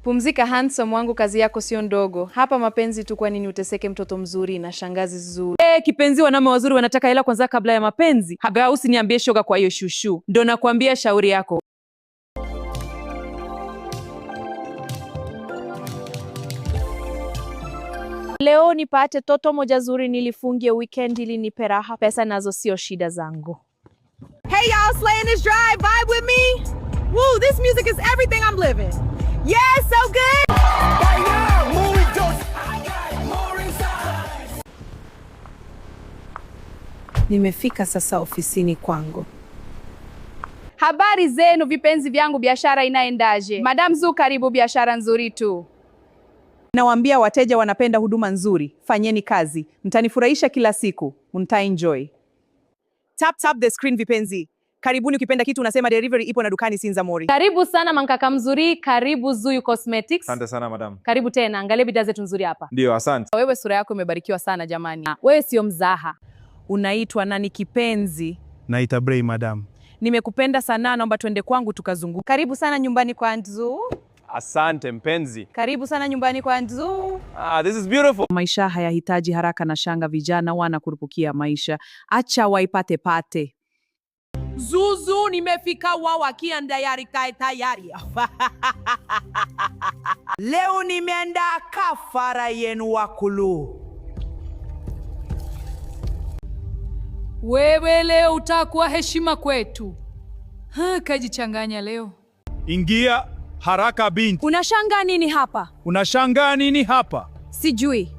Pumzika handsome wangu, kazi yako sio ndogo. Hapa mapenzi tu, kwa nini uteseke mtoto mzuri na shangazi nzuri? Kipenzi, wanaume wazuri wanataka hela kwanza kabla ya mapenzi. Haga usiniambie shoga kwa hiyo shushu. Ndo nakwambia shauri yako. Leo nipate toto moja zuri nilifungie weekend ili nipe raha. Pesa nazo sio shida zangu. Hey y'all, slaying this drive, vibe with me? Woo, this music is everything I'm living. Yeah, so good! Nimefika sasa ofisini kwangu. Habari zenu vipenzi vyangu, biashara inaendaje? Madam Zu, karibu, biashara nzuri tu. Nawaambia wateja wanapenda huduma nzuri. Fanyeni kazi. Mtanifurahisha kila siku. Mtaenjoy. Tap the screen vipenzi. Karibuni, ukipenda kitu unasema delivery ipo na dukani Sinza Mori. Karibu sana mankaka mzuri, karibu Zuyu Cosmetics. Asante sana madam. Karibu tena, angalia bidhaa zetu nzuri hapa. Ndio, asante. Wewe sura yako imebarikiwa sana jamani. Wewe sio mzaha. Unaitwa nani kipenzi? Naita Bray madam. Nimekupenda sana, naomba tuende kwangu tukazunguka. Karibu sana nyumbani kwa Nzu. Asante mpenzi. Karibu sana nyumbani kwa Nzu. This is beautiful. Maisha hayahitaji haraka na shanga, vijana wanakurupukia maisha. Acha waipate pate. Zuzu, nimefika wawakia ndayari kae tayari. Leo nimeandaa kafara yenu wakulu. Wewe leo utakuwa heshima kwetu. Kajichanganya leo. Ingia haraka binti. Unashangaa nini hapa? Unashangaa nini hapa? Sijui.